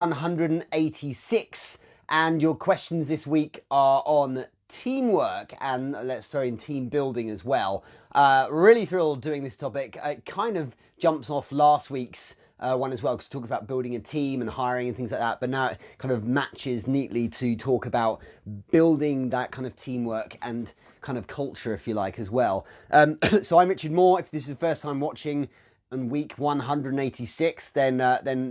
186, and your questions this week are on teamwork, and let's throw in team building as well. Really thrilled doing this topic. It kind of jumps off last week's one as well, because talk about building a team and hiring and things like that, but now it kind of matches neatly to talk about building that kind of teamwork and kind of culture, if you like, as well. So I'm Richard Moore. If this is the first time watching on week 186, then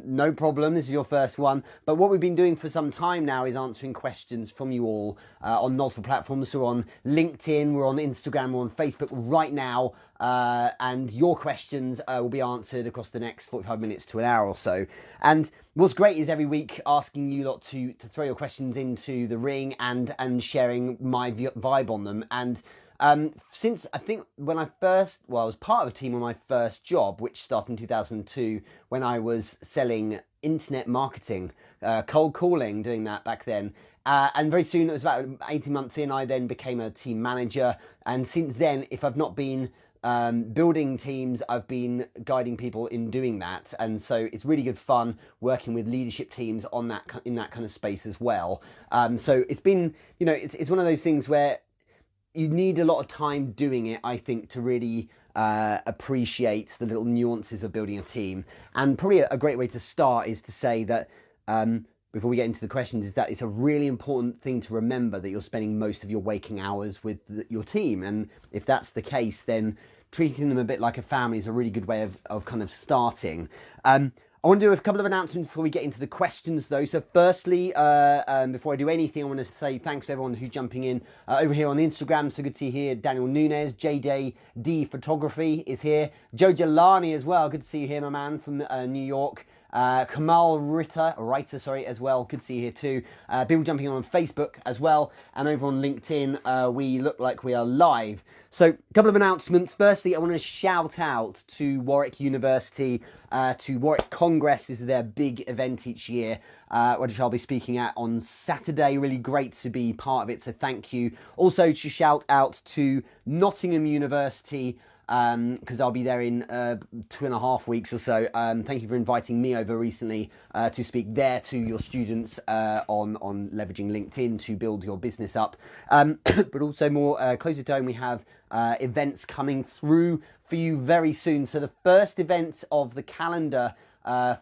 no problem. This is your first one. But what we've been doing for some time now is answering questions from you all on multiple platforms. So we're on LinkedIn, we're on Instagram, we're on Facebook right now. And your questions will be answered across the next 45 minutes to an hour or so. And what's great is every week asking you lot to throw your questions into the ring and sharing my vibe on them. And since I think when I was part of a team on my first job, which started in 2002, when I was selling internet marketing, cold calling, doing that back then. And very soon, it was about 18 months in, I then became a team manager. And since then, if I've not been building teams, I've been guiding people in doing that. And so it's really good fun working with leadership teams on that, in that kind of space as well. So it's been, it's one of those things where you need a lot of time doing it, I think, to really appreciate the little nuances of building a team. And probably a great way to start is to say that, before we get into the questions, is that it's a really important thing to remember that you're spending most of your waking hours with your team. And if that's the case, then treating them a bit like a family is a really good way of kind of starting. I want to do a couple of announcements before we get into the questions, though. So firstly, before I do anything, I want to say thanks to everyone who's jumping in over here on Instagram. So good to see you here. Daniel Nunez, JD Photography is here. Joe Jelani as well. Good to see you here, my man, from New York. Kamal Writer as well. Good to see you here too. People jumping on Facebook as well. And over on LinkedIn, we look like we are live. So, a couple of announcements. Firstly, I want to shout out to Warwick University, to Warwick Congress. This is their big event each year, which I'll be speaking at on Saturday. Really great to be part of it, so thank you. Also, to shout out to Nottingham University, because I'll be there in 2.5 weeks or so. Thank you for inviting me over recently to speak there to your students on leveraging LinkedIn to build your business up. But also more closer to home, we have events coming through for you very soon. So the first event of the calendar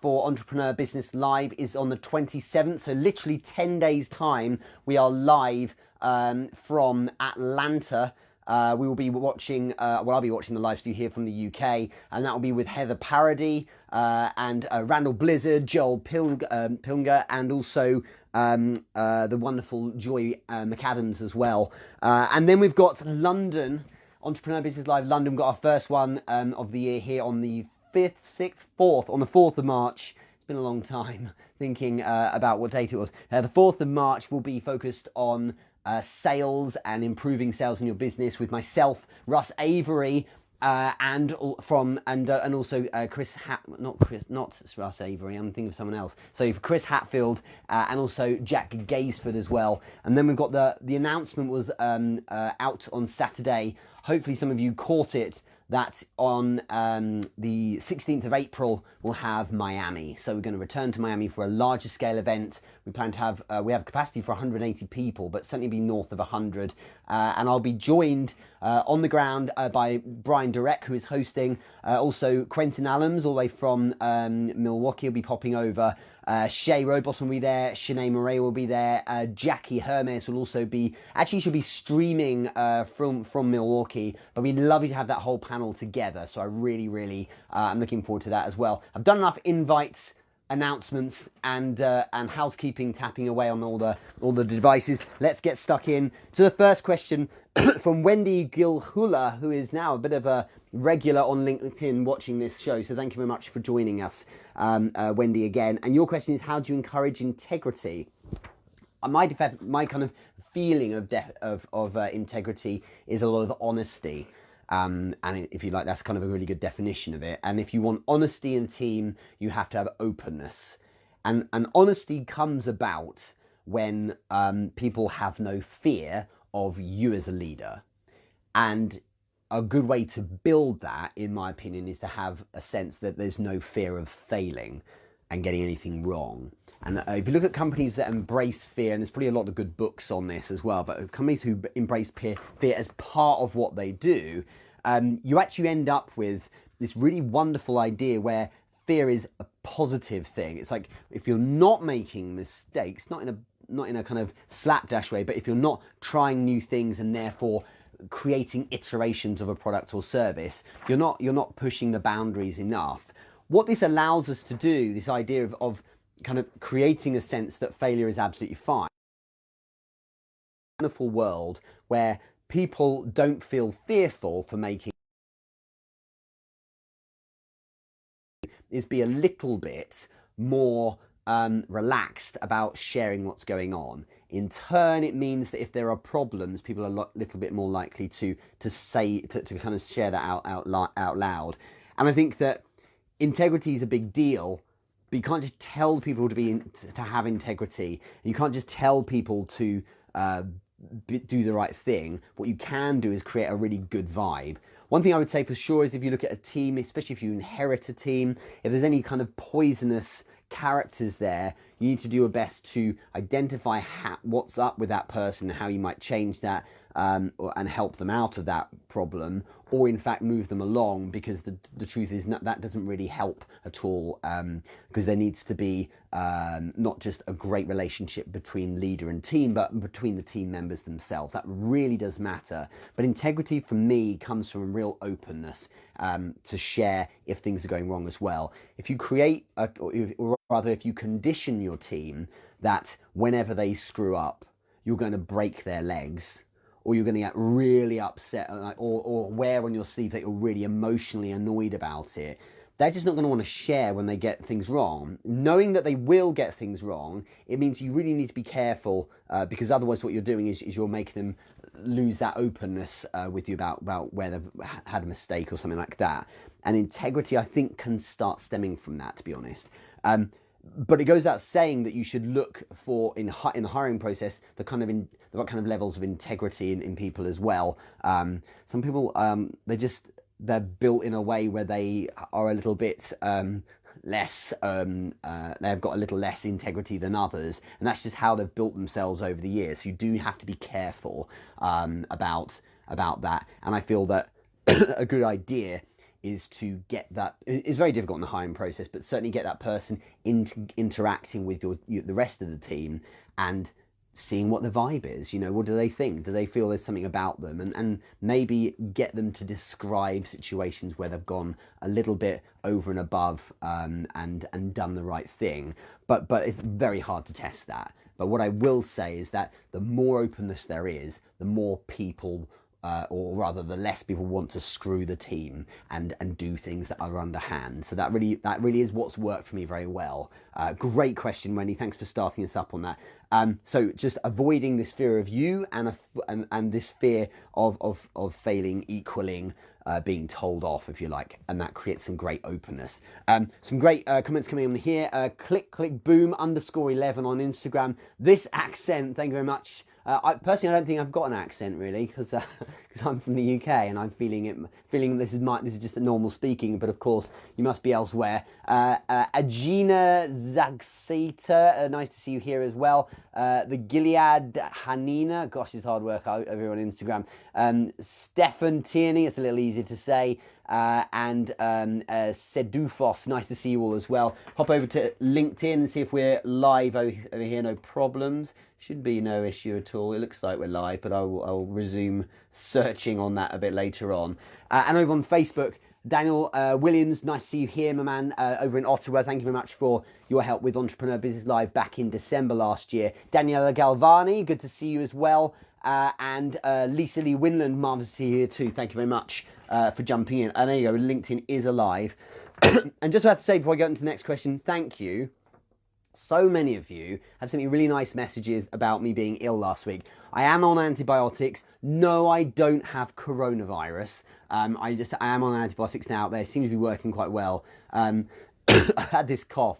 for Entrepreneur Business Live is on the 27th. So literally 10 days time, we are live from Atlanta. We will be watching, I'll be watching the live stream here from the UK, and that will be with Heather Parody and Randall Blizzard, Joel Pilger, and also the wonderful Joy McAdams as well. And then we've got London, Entrepreneur Business Live London. We've got our first one of the year here on the 5th, 6th, 4th, on the 4th of March. It's been a long time thinking about what date it was. The 4th of March will be focused on sales and improving sales in your business with myself, Russ Avery, and also not Russ Avery. I'm thinking of someone else. So Chris Hatfield and also Jack Gaisford as well. And then we've got the announcement was out on Saturday. Hopefully some of you caught it. That on the 16th of April, we'll have Miami. So we're going to return to Miami for a larger scale event. We plan to have, we have capacity for 180 people, but certainly be north of 100. And I'll be joined on the ground by Brian Durek, who is hosting. Also Quentin Allams, all the way from Milwaukee, will be popping over. Shay Robos will be there, Shanae Murray will be there, Jackie Hermes will also be, actually she'll be streaming from Milwaukee, but we'd love you to have that whole panel together, so I really, I'm looking forward to that as well. I've done enough invites, announcements, and housekeeping, tapping away on all the devices. Let's get stuck in to the first question from Wendy Gilhula, who is now a bit of a regular on LinkedIn watching this show. So thank you very much for joining us, Wendy, again. And your question is, how do you encourage integrity? My kind of feeling of integrity is a lot of honesty. And if you like, that's kind of a really good definition of it. And if you want honesty in team, you have to have openness. And honesty comes about when people have no fear of you as a leader. And a good way to build that, in my opinion, is to have a sense that there's no fear of failing and getting anything wrong. And if you look at companies that embrace fear, and there's probably a lot of good books on this as well, but companies who embrace fear as part of what they do, you actually end up with this really wonderful idea where fear is a positive thing. It's like if you're not making mistakes, not in a kind of slapdash way, but if you're not trying new things and therefore creating iterations of a product or service, you're not pushing the boundaries enough. What this allows us to do, this idea of kind of creating a sense that failure is absolutely fine. A wonderful world where people don't feel fearful for making, is be a little bit more relaxed about sharing what's going on. In turn, it means that if there are problems, people are a little bit more likely to kind of share that out loud. And I think that integrity is a big deal, but you can't just tell people to have integrity. You can't just tell people to do the right thing. What you can do is create a really good vibe. One thing I would say for sure is if you look at a team, especially if you inherit a team, if there's any kind of poisonous characters there, you need to do your best to identify what's up with that person, how you might change that and help them out of that problem, or in fact move them along, because the truth is that doesn't really help at all, because there needs to be not just a great relationship between leader and team, but between the team members themselves. That really does matter. But integrity for me comes from a real openness to share if things are going wrong as well. If you create, or rather if you condition your team that whenever they screw up, you're going to break their legs, or you're going to get really upset, or wear on your sleeve that you're really emotionally annoyed about it, they're just not going to want to share when they get things wrong. Knowing that they will get things wrong, it means you really need to be careful, because otherwise what you're doing is you're making them lose that openness with you about where they've had a mistake or something like that. And integrity, I think, can start stemming from that, to be honest. But it goes without saying that you should look for, in the hiring process, the kind of levels of integrity in people as well. Some people, they're built in a way where they are a little bit less, they've got a little less integrity than others, and that's just how they've built themselves over the years. So you do have to be careful about that. And I feel that a good idea is to get that. It's very difficult in the hiring process, but certainly get that person interacting with the rest of the team and seeing what the vibe is. What do they think? Do they feel there's something about them? And maybe get them to describe situations where they've gone a little bit over and above and done the right thing. But it's very hard to test that. But what I will say is that the more openness there is, the more people, or rather the less people want to screw the team and do things that are underhand. So that really is what's worked for me very well. Great question, Wendy. Thanks for starting us up on that. So just avoiding this fear of you and this fear of failing equaling being told off, if you like, and that creates some great openness. Some great comments coming in here. Click boom _11 on Instagram. This accent, thank you very much. I don't think I've got an accent really, because I'm from the UK and I'm feeling this is just a normal speaking, but of course you must be elsewhere. Agina Zagseta, nice to see you here as well. The Gilead Hanina, gosh, it's hard work over here on Instagram. Stefan Tierney, it's a little easier to say. And Sedufos, nice to see you all as well. Hop over to LinkedIn and see if we're live over here, no problems. Should be no issue at all. It looks like we're live, but I'll resume searching on that a bit later on. And over on Facebook, Daniel Williams, nice to see you here, my man, over in Ottawa. Thank you very much for your help with Entrepreneur Business Live back in December last year. Daniela Galvani, good to see you as well. And Lisa Lee Winland, marvellous to see you here too. Thank you very much for jumping in. And there you go, LinkedIn is alive. And just have to say before I go into the next question, thank you. So many of you have sent me really nice messages about me being ill last week. I am on antibiotics. No, I don't have coronavirus. I am on antibiotics now. They seem to be working quite well. I had this cough,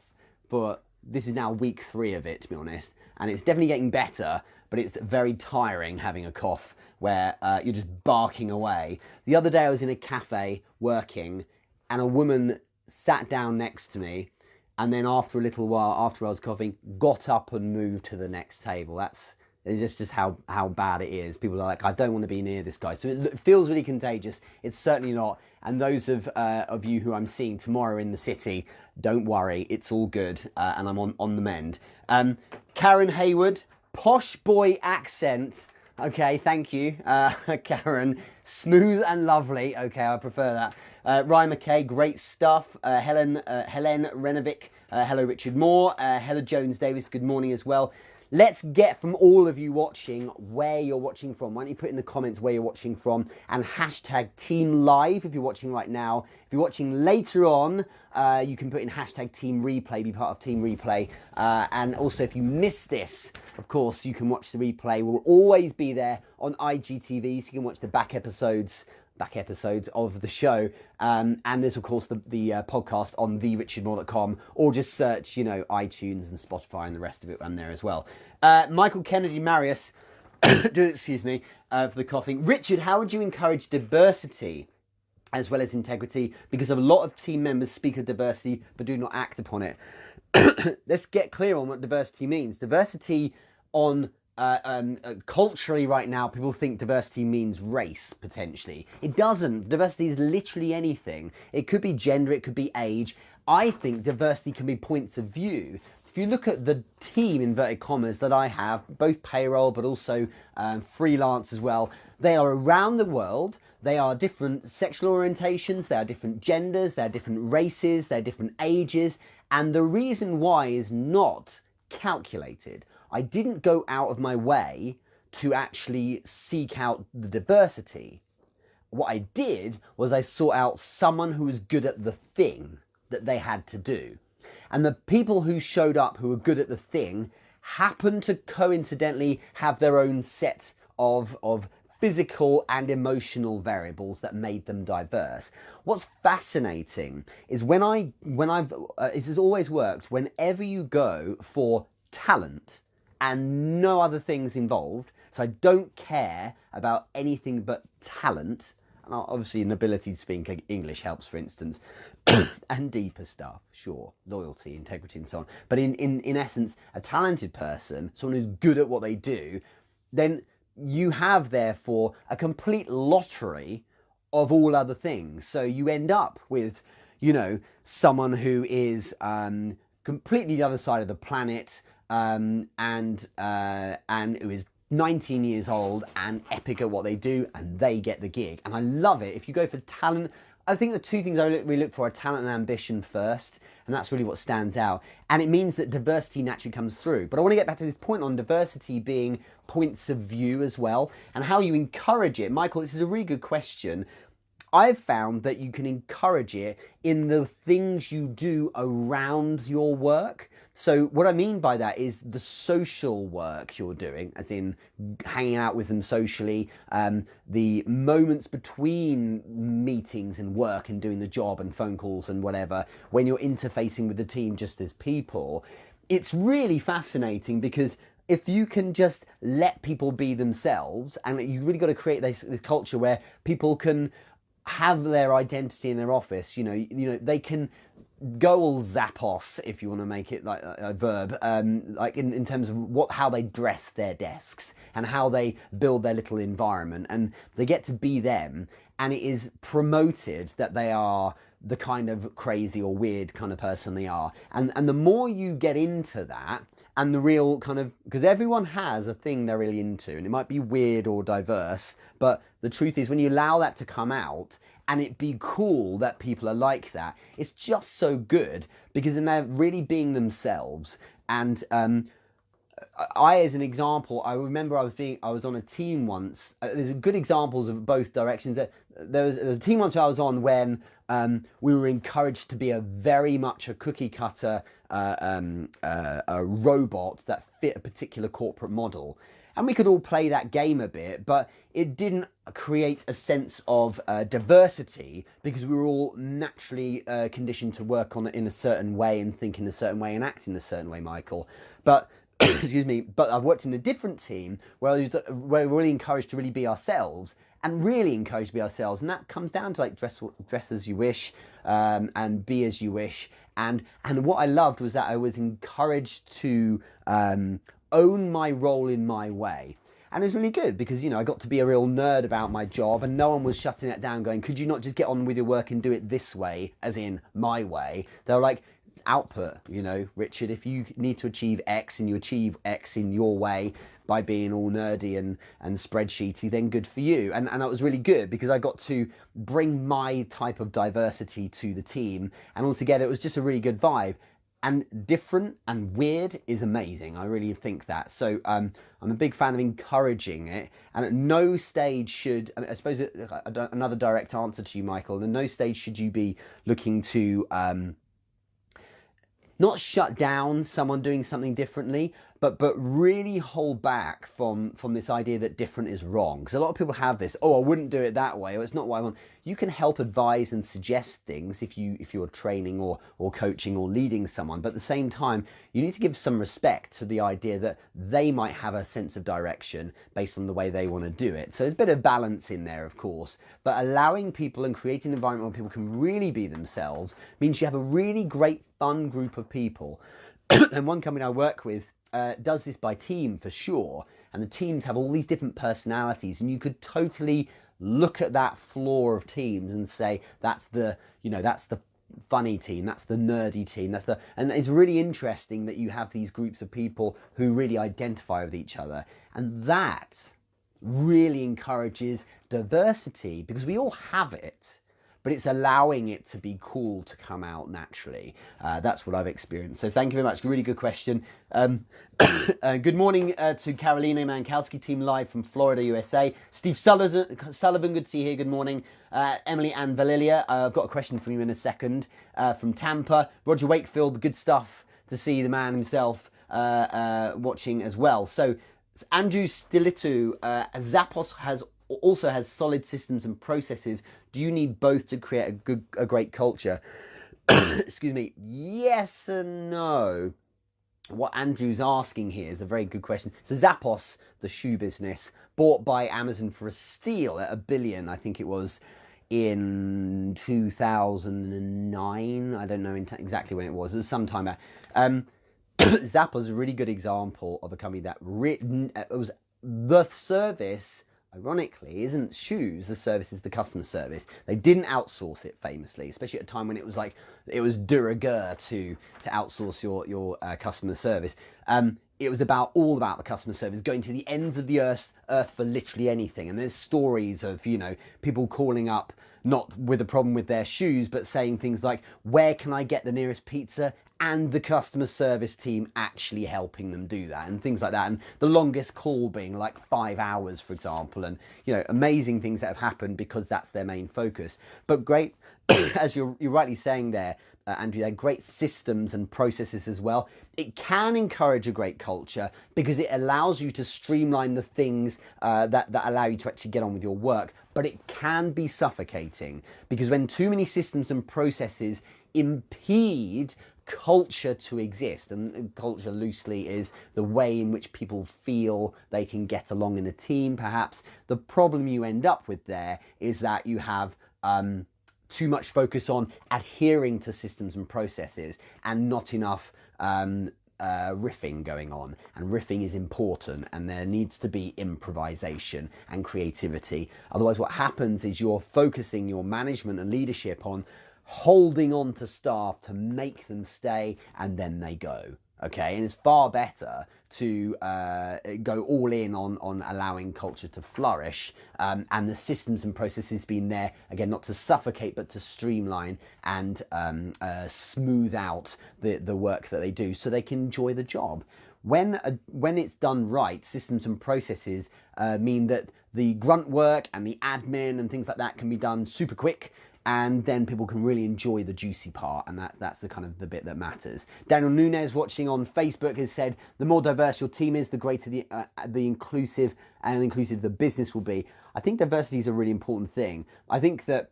but this is now week 3 of it, to be honest. And it's definitely getting better, but it's very tiring having a cough where you're just barking away. The other day I was in a cafe working and a woman sat down next to me and then after a little while, after I was coughing, got up and moved to the next table. That's just how bad it is. People are like, I don't want to be near this guy. So it feels really contagious. It's certainly not. And those of you who I'm seeing tomorrow in the city, don't worry, it's all good, and I'm on the mend. Karen Hayward, posh boy accent. Okay, thank you, Karen. Smooth and lovely. Okay, I prefer that. Ryan McKay, great stuff. Helen Renovic, hello Richard Moore. Heather Jones Davis, good morning as well. Let's get from all of you watching where you're watching from. Why don't you put in the comments where you're watching from, and hashtag Team Live if you're watching right now. If you're watching later on, you can put in hashtag Team Replay, be part of Team Replay. And also if you miss this, of course, you can watch the replay. We'll always be there on IGTV, so you can watch the back episodes of the show, and there's of course the podcast on therichardmoore.com, or just search iTunes and Spotify and the rest of it on there as well. Michael Kennedy Marius, excuse me for the coughing. Richard, how would you encourage diversity as well as integrity, because a lot of team members speak of diversity but do not act upon it? Let's get clear on what diversity means. Diversity on culturally right now, people think diversity means race, potentially. It doesn't. Diversity is literally anything. It could be gender, it could be age. I think diversity can be points of view. If you look at the team, inverted commas, that I have, both payroll but also freelance as well, they are around the world. They are different sexual orientations, they are different genders, they are different races, they are different ages, and the reason why is not calculated. I didn't go out of my way to actually seek out the diversity. What I did was I sought out someone who was good at the thing that they had to do. And the people who showed up who were good at the thing happened to coincidentally have their own set of physical and emotional variables that made them diverse. What's fascinating is this has always worked, whenever you go for talent and no other things involved, so I don't care about anything but talent, and obviously an ability to speak English helps, for instance, and deeper stuff, sure, loyalty, integrity and so on, but in essence, a talented person, someone who's good at what they do, then you have therefore a complete lottery of all other things. So you end up with, someone who is completely the other side of the planet, and who is 19 years old and epic at what they do, and they get the gig. And I love it. If you go for talent, I think the two things we look for are talent and ambition first, and that's really what stands out. And it means that diversity naturally comes through. But I want to get back to this point on diversity being points of view as well, and how you encourage it. Michael, this is a really good question. I've found that you can encourage it in the things you do around your work. So what I mean by that is the social work you're doing, as in hanging out with them socially, the moments between meetings and work and doing the job and phone calls and whatever, when you're interfacing with the team just as people. It's really fascinating, because if you can just let people be themselves, and you really got to create this culture where people can have their identity in their office, they can go all Zappos, if you want to make it like a verb, like in terms of how they dress their desks and how they build their little environment, and they get to be them, and it is promoted that they are the kind of crazy or weird kind of person they are. And the more you get into that, and the real kind of, because everyone has a thing they're really into, and it might be weird or diverse, but the truth is when you allow that to come out, and it be cool that people are like that, it's just so good, because then they're really being themselves. And I, as an example, I remember I was on a team once. There's good examples of both directions. There was a team once I was on when we were encouraged to be very much a cookie cutter a robot that fit a particular corporate model. And we could all play that game a bit, but it didn't create a sense of diversity, because we were all naturally conditioned to work in a certain way and think in a certain way and act in a certain way, Michael. But excuse me, but I've worked in a different team where we're really encouraged to really be ourselves, and really encouraged to be ourselves, and that comes down to like dress as you wish, and be as you wish, And what I loved was that I was encouraged to own my role in my way. And it was really good because, I got to be a real nerd about my job, and no one was shutting it down going, could you not just get on with your work and do it this way, as in my way? They were like, output, Richard, if you need to achieve X and you achieve X in your way by being all nerdy and spreadsheety, then good for you. And that was really good because I got to bring my type of diversity to the team, and altogether it was just a really good vibe. And different and weird is amazing. I really think that. So I'm a big fan of encouraging it. And at no stage should, I suppose another direct answer to you, Michael, at no stage should you be looking to not shut down someone doing something differently, but really hold back from this idea that different is wrong. Because a lot of people have this, I wouldn't do it that way, or it's not what I want. You can help advise and suggest things if you're training or coaching or leading someone, but at the same time, you need to give some respect to the idea that they might have a sense of direction based on the way they want to do it. So there's a bit of balance in there, of course, but allowing people and creating an environment where people can really be themselves means you have a really great, fun group of people. And one company I work with does this by team for sure, and the teams have all these different personalities, and you could totally look at that floor of teams and say that's the funny team, that's the nerdy team, and it's really interesting that you have these groups of people who really identify with each other, and that really encourages diversity because we all have it, but it's allowing it to be cool to come out naturally. That's what I've experienced. So thank you very much. Really good question. Good morning to Carolina Mankowski, team live from Florida, USA. Steve Sullivan, good to see you here. Good morning. Emily Ann Valilia, I've got a question for you in a second. From Tampa. Roger Wakefield, good stuff to see the man himself watching as well. So Andrew Stilitu, Zappos also has solid systems and processes. Do you need both to create a great culture? Excuse me. Yes and no. What Andrew's asking here is a very good question. So Zappos, the shoe business, bought by Amazon for a steal at $1 billion, I think it was, in 2009. I don't know exactly when it was. It was some time back. Zappos is a really good example of a company that it was the service. Ironically, isn't shoes the service, is the customer service. They didn't outsource it famously, especially at a time when it was de rigueur to outsource your customer service. It was all about the customer service, going to the ends of the earth for literally anything. And there's stories of, people calling up, not with a problem with their shoes, but saying things like, where can I get the nearest pizza? And the customer service team actually helping them do that, and things like that. And the longest call being like 5 hours, for example. And, amazing things that have happened because that's their main focus. But great, as you're rightly saying there, Andrew, they're great systems and processes as well. It can encourage a great culture because it allows you to streamline the things that allow you to actually get on with your work. But it can be suffocating because when too many systems and processes impede culture to exist, and culture loosely is the way in which people feel they can get along in a team, perhaps, the problem you end up with there is that you have too much focus on adhering to systems and processes and not enough riffing going on. And riffing is important, and there needs to be improvisation and creativity. Otherwise, what happens is you're focusing your management and leadership on holding on to staff to make them stay, and then they go. Okay, and it's far better to go all in on allowing culture to flourish, and the systems and processes being there, again, not to suffocate, but to streamline and smooth out the work that they do so they can enjoy the job. When it's done right, systems and processes mean that the grunt work and the admin and things like that can be done super quick, and then people can really enjoy the juicy part, and that's the kind of the bit that matters. Daniel Nunez, watching on Facebook, has said, the more diverse your team is, the greater the inclusive the business will be. I think diversity is a really important thing. I think that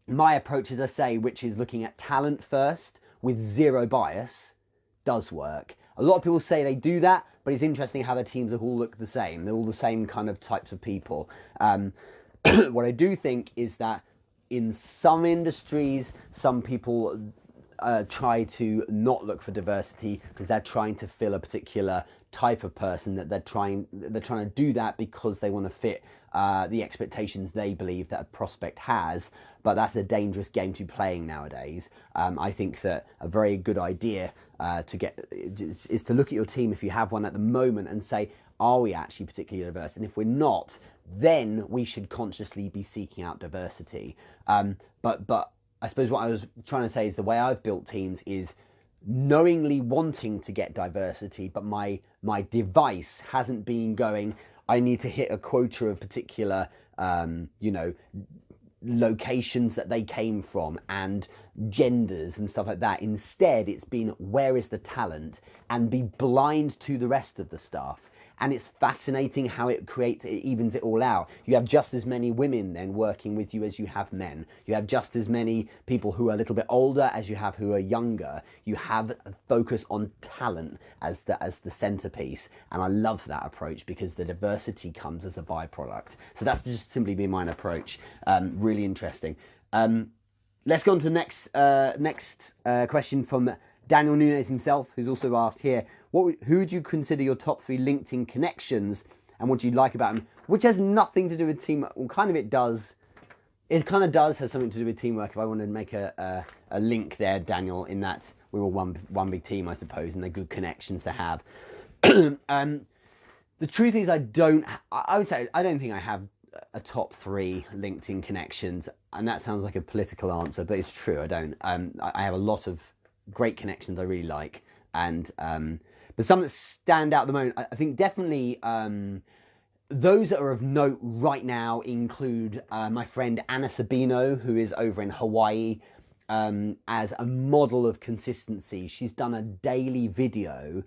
my approach, as I say, which is looking at talent first with zero bias, does work. A lot of people say they do that, but it's interesting how their teams all look the same. They're all the same kind of types of people. What I do think is that in some industries, some people try to not look for diversity because they're trying to fill a particular type of person, that they're trying to do that because they want to fit the expectations they believe that a prospect has. But that's a dangerous game to be playing nowadays. I think that a very good idea is to look at your team, if you have one at the moment, and say, are we actually particularly diverse? And if we're not, then we should consciously be seeking out diversity. But I suppose what I was trying to say is the way I've built teams is knowingly wanting to get diversity, but my device hasn't been going, I need to hit a quota of particular, locations that they came from and genders and stuff like that. Instead, it's been, where is the talent, and be blind to the rest of the stuff. And it's fascinating how it evens it all out. You have just as many women then working with you as you have men. You have just as many people who are a little bit older as you have who are younger. You have a focus on talent as the centerpiece. And I love that approach because the diversity comes as a byproduct. So that's just simply been my approach. Really interesting. Let's go on to the next question from Daniel Nunes himself, who's also asked here, who would you consider your top 3 LinkedIn connections, and what do you like about them? Which has nothing to do with teamwork. Well, kind of it does. It kind of does have something to do with teamwork. If I wanted to make a link there, Daniel, in that we're all one big team, I suppose, and they're good connections to have. The truth is, I would say I don't think I have a top 3 LinkedIn connections, and that sounds like a political answer, but it's true. I don't. I have a lot of great connections I really like, and but some that stand out at the moment, I think definitely those that are of note right now include my friend Anna Sabino, who is over in Hawaii, as a model of consistency. She's done a daily video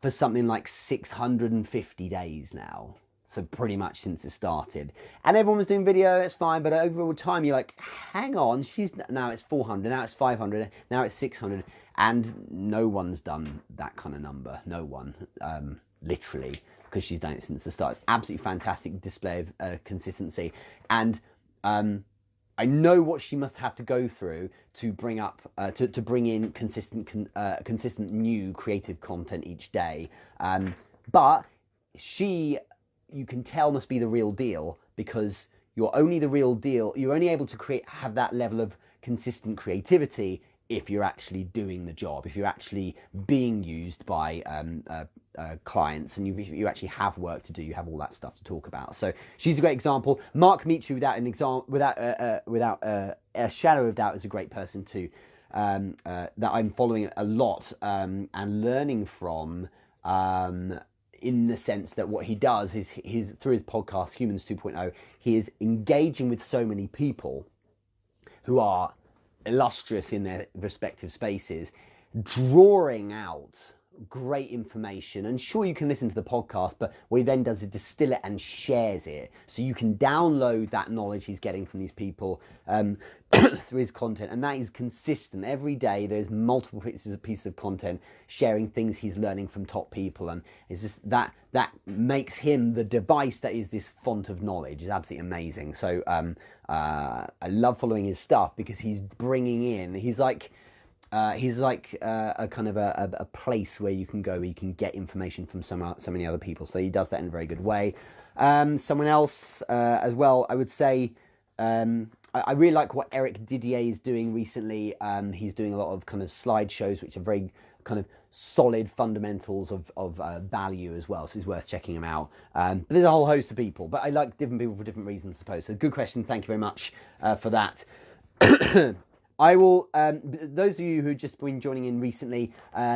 for something like 650 days now. So pretty much since it started. And everyone was doing video, it's fine, but over time you're like, hang on, now it's 400, now it's 500, now it's 600, and no one's done that kind of number. No one, literally, because she's done it since the start. It's absolutely fantastic display of consistency. And I know what she must have to go through to bring up, to bring in consistent new creative content each day. But she, you can tell, must be the real deal, because you're only the real deal. You're only able to have that level of consistent creativity if you're actually doing the job, if you're actually being used by clients, and you actually have work to do, you have all that stuff to talk about. So she's a great example. Mark Michu, without a shadow of doubt, is a great person too, that I'm following a lot and learning from. In the sense that what he does is, through his podcast Humans 2.0, he is engaging with so many people who are illustrious in their respective spaces, drawing out great information. And sure, you can listen to the podcast, but what he then does is distill it and shares it, so you can download that knowledge he's getting from these people through his content. And that is consistent every day. There's multiple pieces of content sharing things he's learning from top people, and it's just that makes him the device that is this font of knowledge. Is absolutely amazing. So I love following his stuff because he's bringing in, he's like a kind of a place where you can go, where you can get information from so many other people. So he does that in a very good way. Someone else as well, I would say, I really like what Eric Didier is doing recently. He's doing a lot of kind of slideshows, which are very kind of solid fundamentals of value as well. So it's worth checking him out. But there's a whole host of people, but I like different people for different reasons, I suppose. So good question. Thank you very much for that. I will, those of you who've just been joining in recently,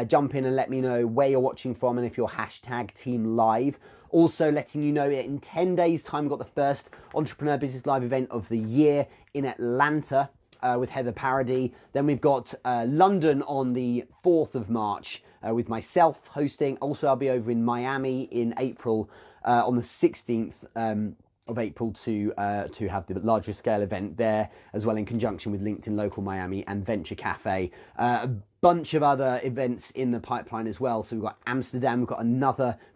jump in and let me know where you're watching from and if you're hashtag Team Live. Also letting you know that in 10 days time, we've got the first Entrepreneur Business Live event of the year in Atlanta with Heather Parody. Then we've got London on the 4th of March with myself hosting. Also, I'll be over in Miami in April on the 16th of April to have the larger scale event there as well, in conjunction with LinkedIn Local Miami and Venture Cafe. A bunch of other events in the pipeline as well. So we've got Amsterdam, we've got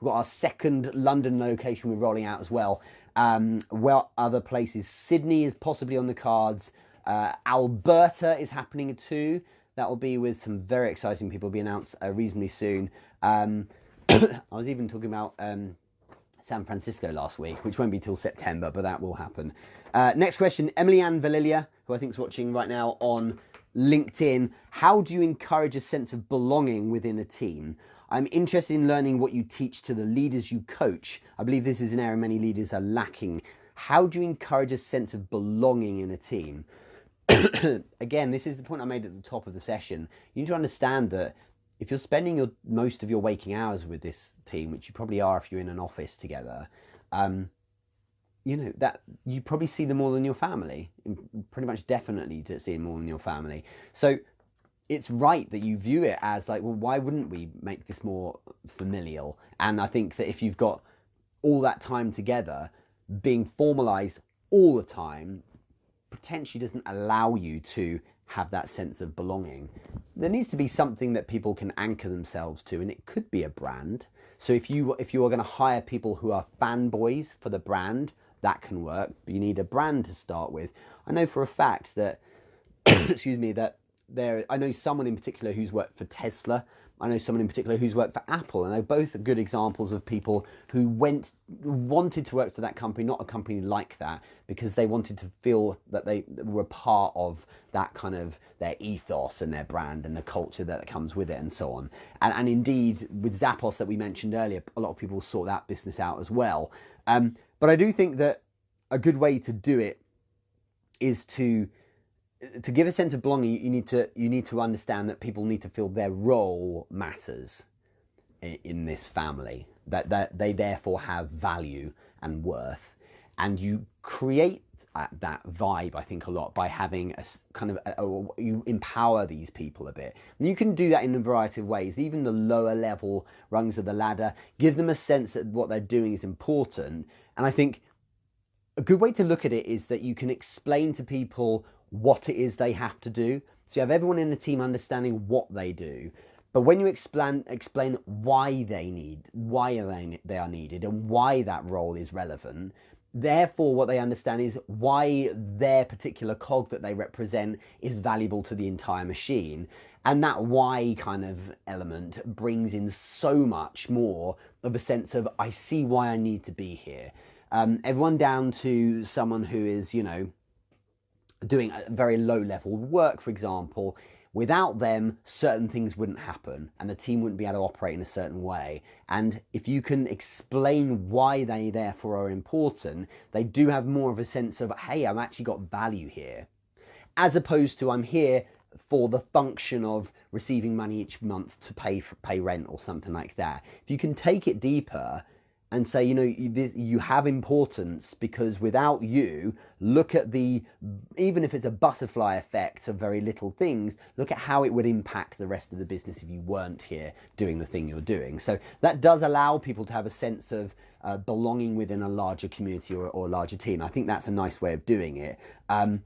our second London location we're rolling out as well. Other places, Sydney is possibly on the cards. Alberta is happening too. That will be with some very exciting people. Will be announced reasonably soon. I was even talking about San Francisco last week, which won't be till September, but that will happen. Next question, Emily Ann Valilia, who I think is watching right now on LinkedIn. How do you encourage a sense of belonging within a team? I'm interested in learning what you teach to the leaders you coach. I believe this is an area many leaders are lacking. How do you encourage a sense of belonging in a team? Again, this is the point I made at the top of the session. You need to understand that if you're spending most of your waking hours with this team, which you probably are if you're in an office together, that you probably see them more than your family. Pretty much definitely to see them more than your family. So it's right that you view it as like, well, why wouldn't we make this more familial? And I think that if you've got all that time together, being formalized all the time potentially doesn't allow you to have that sense of belonging. There needs to be something that people can anchor themselves to, and it could be a brand. So if you are going to hire people who are fanboys for the brand, that can work, but you need a brand to start with. I know for a fact that, excuse me, that I know someone in particular who's worked for Tesla. I know someone in particular who's worked for Apple, and they're both good examples of people who wanted to work for that company, not a company like that, because they wanted to feel that they were part of that kind of their ethos and their brand and the culture that comes with it and so on. And indeed, with Zappos that we mentioned earlier, a lot of people sort that business out as well. But I do think that a good way to do it is to give a sense of belonging. You need to understand that people need to feel their role matters in this family, that they therefore have value and worth, and you create that vibe, I think, a lot by having a kind of you empower these people a bit. And you can do that in a variety of ways. Even the lower level rungs of the ladder, give them a sense that what they're doing is important. And I think a good way to look at it is that you can explain to people what it is they have to do. So you have everyone in the team understanding what they do. But when you explain why they are needed and why that role is relevant, therefore what they understand is why their particular cog that they represent is valuable to the entire machine. And that why kind of element brings in so much more of a sense of, I see why I need to be here. Everyone down to someone who is, doing a very low level work, for example. Without them, certain things wouldn't happen and the team wouldn't be able to operate in a certain way. And if you can explain why they therefore are important, they do have more of a sense of, hey, I've actually got value here, as opposed to I'm here for the function of receiving money each month to pay rent or something like that. If you can take it deeper and say, you have importance because without you, look at even if it's a butterfly effect of very little things, look at how it would impact the rest of the business if you weren't here doing the thing you're doing. So that does allow people to have a sense of belonging within a larger community or a larger team. I think that's a nice way of doing it. The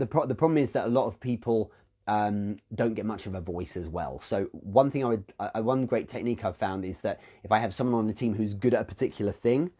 problem is that a lot of people don't get much of a voice as well. So one great technique I've found is that if I have someone on the team who's good at a particular thing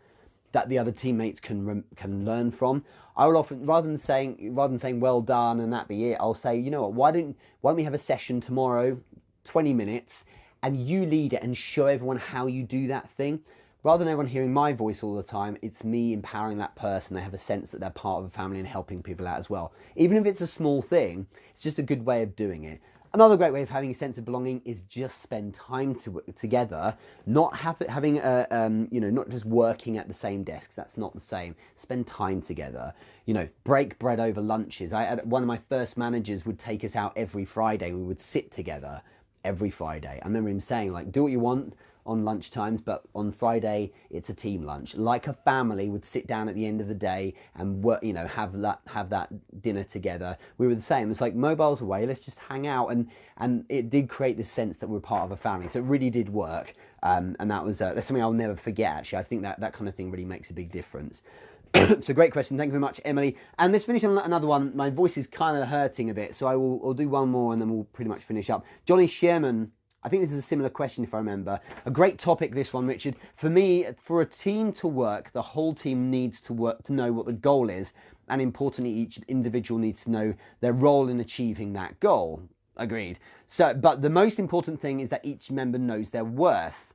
that the other teammates can learn from, I will often, rather than saying well done and that be it, I'll say, you know what, why don't we have a session tomorrow, 20 minutes, and you lead it and show everyone how you do that thing. Rather than everyone hearing my voice all the time, it's me empowering that person. They have a sense that they're part of a family and helping people out as well. Even if it's a small thing, it's just a good way of doing it. Another great way of having a sense of belonging is just spend time together, not not just working at the same desks. That's not the same. Spend time together. Break bread over lunches. One of my first managers would take us out every Friday. We would sit together every Friday. I remember him saying, like, do what you want on lunch times, but on Friday it's a team lunch. Like a family would sit down at the end of the day and work, have that dinner together. We were the same. It's like mobiles away, let's just hang out, and it did create this sense that we're part of a family. So it really did work, and that's something I'll never forget. Actually, I think that kind of thing really makes a big difference. So great question. Thank you very much, Emily. And let's finish on another one. My voice is kind of hurting a bit, so I'll do one more and then we'll pretty much finish up. Johnny Sherman, I think this is a similar question if I remember. A great topic, this one, Richard. For me, for a team to work, the whole team needs to know what the goal is and importantly, each individual needs to know their role in achieving that goal. Agreed. So, but the most important thing is that each member knows their worth.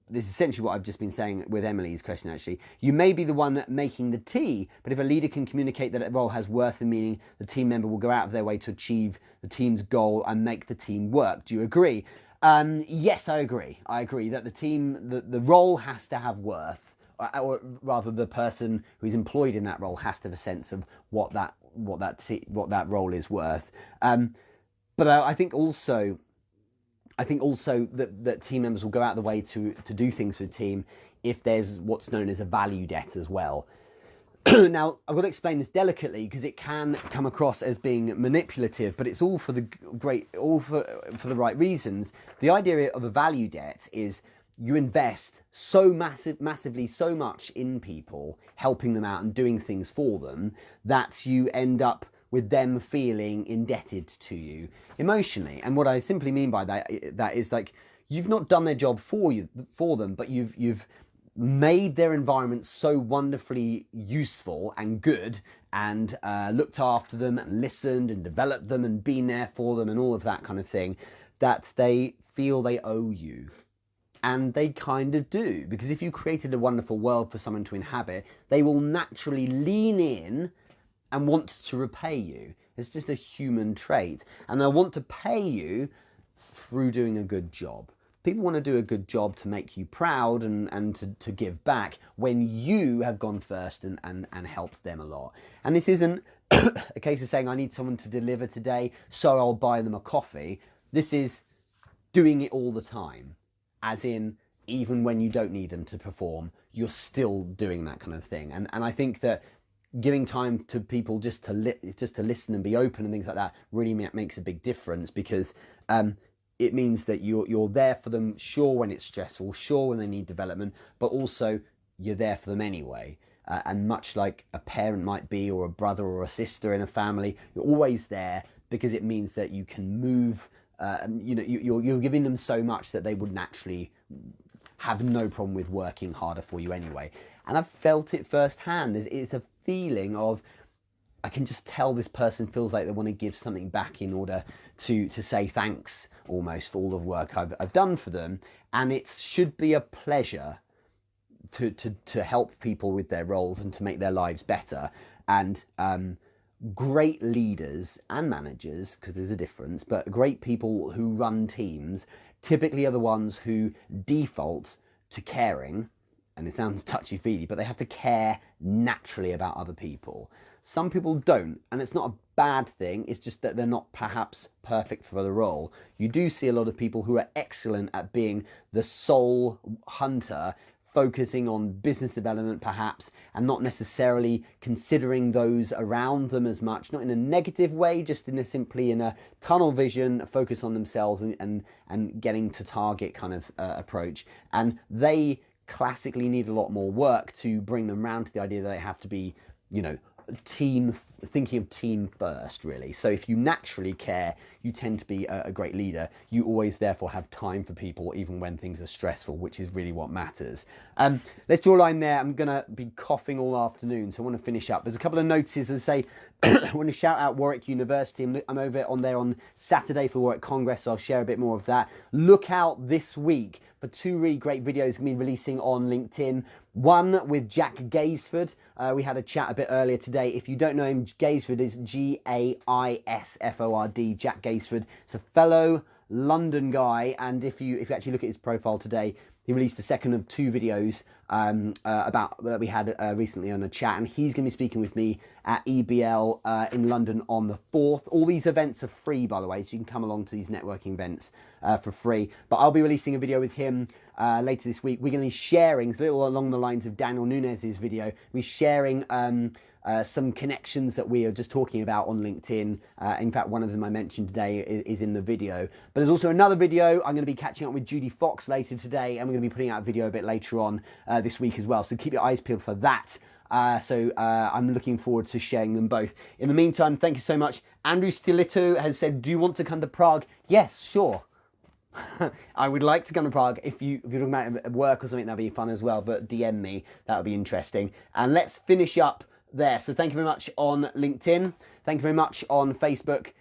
This is essentially what I've just been saying with Emily's question, actually. You may be the one making the tea, but if a leader can communicate that a role has worth and meaning, the team member will go out of their way to achieve the team's goal and make the team work. Do you agree? Yes, I agree. I agree that the role has to have worth, or rather the person who's employed in that role has to have a sense of what that role is worth. But I think also that team members will go out of the way to do things for the team if there's what's known as a value debt as well. Now, I've got to explain this delicately because it can come across as being manipulative, but it's all for the right reasons. The idea of a value debt is you invest massively so much in people, helping them out and doing things for them, that you end up with them feeling indebted to you emotionally. And what I simply mean by that is like, you've not done their job for them, but you've made their environment so wonderfully useful and good, and looked after them and listened and developed them and been there for them and all of that kind of thing, that they feel they owe you. And they kind of do, because if you created a wonderful world for someone to inhabit, they will naturally lean in and want to repay you. It's just a human trait. And they'll want to pay you through doing a good job. People want to do a good job to make you proud and to give back when you have gone first and helped them a lot. And this isn't a case of saying, I need someone to deliver today, so I'll buy them a coffee. This is doing it all the time. As in, even when you don't need them to perform, you're still doing that kind of thing. And I think that giving time to people just to listen and be open and things like that really makes a big difference, because it means that you're there for them, sure, when it's stressful, sure, when they need development, but also you're there for them anyway. And much like a parent might be, or a brother or a sister in a family, you're always there because it means that you can move. You're giving them so much that they would naturally have no problem with working harder for you anyway. And I've felt it firsthand. It's a feeling of, I can just tell this person feels like they want to give something back in order to say thanks almost for all the work I've done for them. And it should be a pleasure to help people with their roles and to make their lives better. And great leaders and managers, because there's a difference, but great people who run teams typically are the ones who default to caring. And it sounds touchy-feely, but they have to care naturally about other people. Some people don't, and it's not a bad thing. It's just that they're not perhaps perfect for the role. You do see a lot of people who are excellent at being the sole hunter, focusing on business development perhaps, and not necessarily considering those around them as much, not in a negative way, just simply in a tunnel vision, focus on themselves and getting to target kind of approach. And they classically need a lot more work to bring them round to the idea that they have to be, thinking of team first, really. So if you naturally care, you tend to be a great leader. You always therefore have time for people, even when things are stressful, which is really what matters. Let's draw a line there. I'm going to be coughing all afternoon, so I want to finish up. There's a couple of notices, as I say. I want to shout out Warwick University. I'm over on there on Saturday for Warwick Congress, so I'll share a bit more of that. Look out this week for two really great videos going to be releasing on LinkedIn. One with Jack Gaisford. We had a chat a bit earlier today. If you don't know him, Gaisford is Gaisford. Jack Gaisford. It's a fellow London guy, and if you actually look at his profile today, he released the second of two videos about that we had recently on a chat, and he's going to be speaking with me at EBL in London on the 4th. All these events are free, by the way, so you can come along to these networking events for free. But I'll be releasing a video with him later this week. We're going to be sharing, it's a little along the lines of Daniel Nunes's video, we're sharing some connections that we are just talking about on LinkedIn. In fact, one of them I mentioned today is in the video. But there's also another video. I'm going to be catching up with Judy Fox later today, and we're going to be putting out a video a bit later on this week as well. So keep your eyes peeled for that. I'm looking forward to sharing them both. In the meantime, thank you so much. Andrew Stilito has said, do you want to come to Prague? Yes, sure. I would like to come to Prague. If you're talking about work or something, that'd be fun as well. But DM me, that would be interesting. And let's finish up there. So thank you very much on LinkedIn. Thank you very much on Facebook.